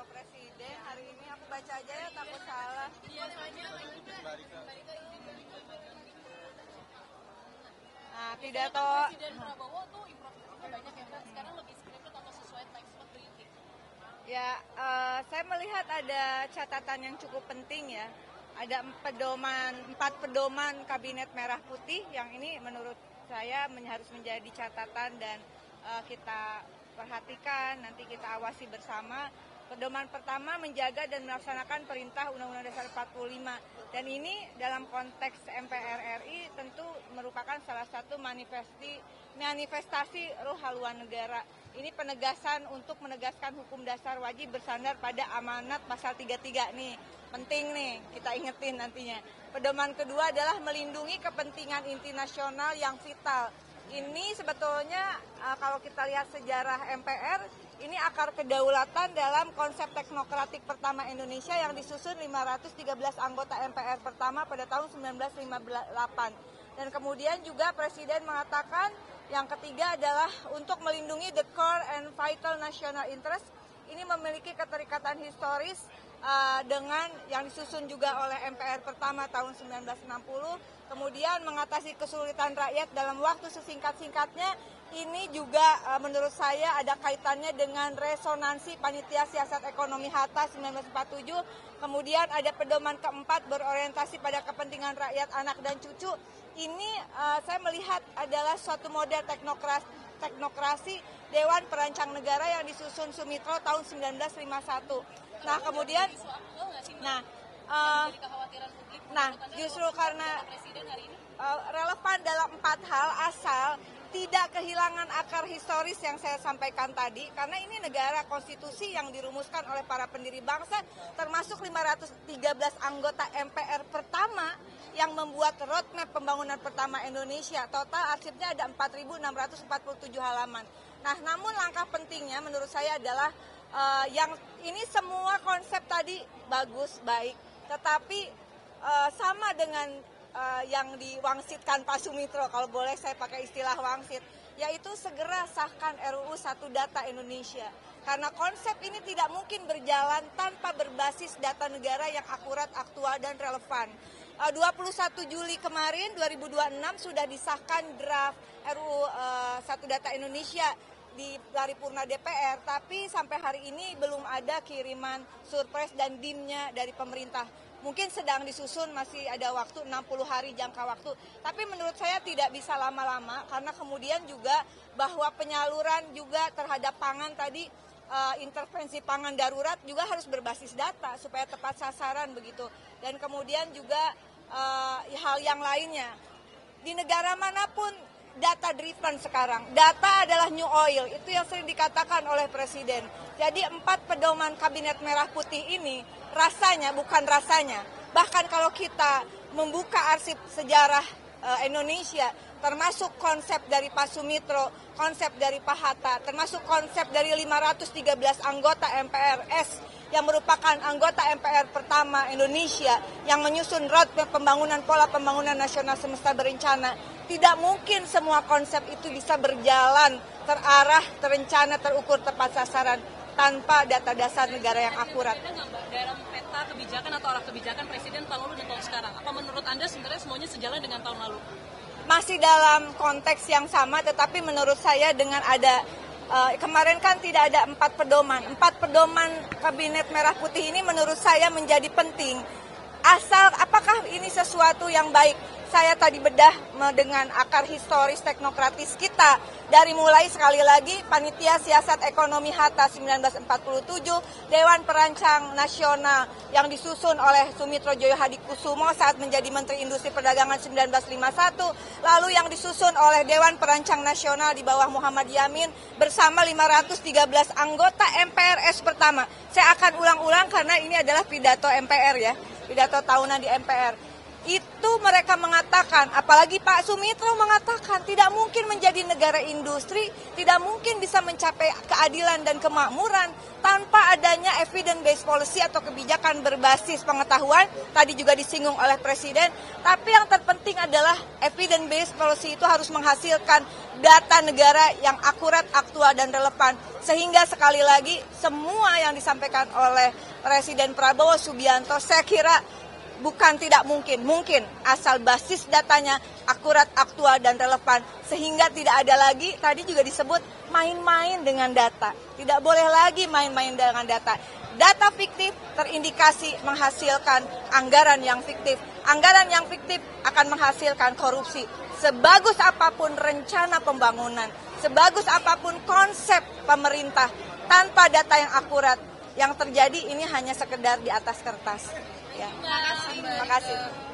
pidato Presiden hari ini. Aku baca aja ya, takut salah. Nah, pidato Presiden Prabowo tuh improvisasinya banyak ya Mbak. Sekarang lebih scripted atau sesuai teks? What do you think? ya, saya melihat ada catatan yang cukup penting ya. Ada empat pedoman Kabinet Merah Putih yang ini menurut saya harus menjadi catatan dan kita perhatikan, nanti kita awasi bersama. Pedoman pertama, menjaga dan melaksanakan perintah Undang-Undang Dasar 45. Dan ini dalam konteks MPR RI tentu merupakan salah satu manifestasi ruh haluan negara. Ini penegasan untuk menegaskan hukum dasar wajib bersandar pada amanat pasal 33 nih. Penting nih, kita ingetin nantinya. Pedoman kedua adalah melindungi kepentingan inti nasional yang vital. Ini sebetulnya kalau kita lihat sejarah MPR, ini akar kedaulatan dalam konsep teknokratik pertama Indonesia yang disusun 513 anggota MPR pertama pada tahun 1958. Dan kemudian juga Presiden mengatakan yang ketiga adalah untuk melindungi the core and vital national interest. Ini memiliki keterikatan historis dengan yang disusun juga oleh MPR pertama tahun 1960. Kemudian mengatasi kesulitan rakyat dalam waktu sesingkat-singkatnya. Ini juga menurut saya ada kaitannya dengan resonansi Panitia Siasat Ekonomi Hatta 1947. Kemudian ada pedoman keempat berorientasi pada kepentingan rakyat, anak dan cucu. Ini saya melihat adalah suatu model teknokrasi Dewan Perancang Negara yang disusun Sumitro tahun 1951. Nah kemudian, justru karena relevan dalam 4 hal asal tidak kehilangan akar historis yang saya sampaikan tadi, karena ini negara konstitusi yang dirumuskan oleh para pendiri bangsa, termasuk 513 anggota MPR pertama yang membuat roadmap pembangunan pertama Indonesia. Total arsipnya ada 4.647 halaman. Nah, namun langkah pentingnya menurut saya adalah yang ini semua konsep tadi bagus, baik, tetapi sama dengan yang diwangsitkan Pak Sumitro, kalau boleh saya pakai istilah wangsit, yaitu segera sahkan RUU 1 Data Indonesia. Karena konsep ini tidak mungkin berjalan tanpa berbasis data negara yang akurat, aktual, dan relevan. 21 Juli kemarin 2026 sudah disahkan draft RUU 1 Data Indonesia di paripurna DPR, tapi sampai hari ini belum ada kiriman surprise dan DIM-nya dari pemerintah. Mungkin sedang disusun, masih ada waktu 60 hari jangka waktu. Tapi menurut saya tidak bisa lama-lama, karena kemudian juga bahwa penyaluran juga terhadap pangan tadi, intervensi pangan darurat juga harus berbasis data supaya tepat sasaran begitu. Dan kemudian juga hal yang lainnya. Di negara manapun data driven sekarang. Data adalah new oil, itu yang sering dikatakan oleh Presiden. Jadi 4 pedoman Kabinet Merah Putih ini rasanya, bukan rasanya. Bahkan kalau kita membuka arsip sejarah Indonesia, termasuk konsep dari Pak Sumitro, konsep dari Pak Hatta, termasuk konsep dari 513 anggota MPRS yang merupakan anggota MPR pertama Indonesia yang menyusun roadmap pembangunan pola pembangunan nasional semesta berencana. Tidak mungkin semua konsep itu bisa berjalan terarah, terencana, terukur, tepat sasaran tanpa data dasar negara yang akurat. Dalam peta kebijakan atau arah kebijakan Presiden tahun lalu dan tahun sekarang, apa menurut Anda sebenarnya semuanya sejalan dengan tahun lalu? Masih dalam konteks yang sama, tetapi menurut saya dengan ada kemarin kan tidak ada 4 pedoman. 4 pedoman Kabinet Merah Putih ini menurut saya menjadi penting. Asal apakah ini sesuatu yang baik? Saya tadi bedah dengan akar historis teknokratis kita. Dari mulai sekali lagi Panitia Siasat Ekonomi Hatta 1947, Dewan Perancang Nasional yang disusun oleh Sumitro Joyo Hadikusumo saat menjadi Menteri Industri Perdagangan 1951, lalu yang disusun oleh Dewan Perancang Nasional di bawah Muhammad Yamin bersama 513 anggota MPRS pertama. Saya akan ulang-ulang karena ini adalah pidato MPR ya, pidato tahunan di MPR. itu mereka mengatakan, apalagi Pak Sumitro mengatakan tidak mungkin menjadi negara industri, tidak mungkin bisa mencapai keadilan dan kemakmuran tanpa adanya evidence based policy atau kebijakan berbasis pengetahuan. Tadi juga disinggung oleh Presiden, tapi yang terpenting adalah evidence based policy itu harus menghasilkan data negara yang akurat, aktual, dan relevan. Sehingga sekali lagi semua yang disampaikan oleh Presiden Prabowo Subianto saya kira bukan tidak mungkin, mungkin asal basis datanya akurat, aktual, dan relevan. Sehingga tidak ada lagi, tadi juga disebut main-main dengan data. Tidak boleh lagi main-main dengan data. Data fiktif terindikasi menghasilkan anggaran yang fiktif. Anggaran yang fiktif akan menghasilkan korupsi. Sebagus apapun rencana pembangunan, sebagus apapun konsep pemerintah, tanpa data yang akurat, yang terjadi ini hanya sekedar di atas kertas. Ya. Terima kasih.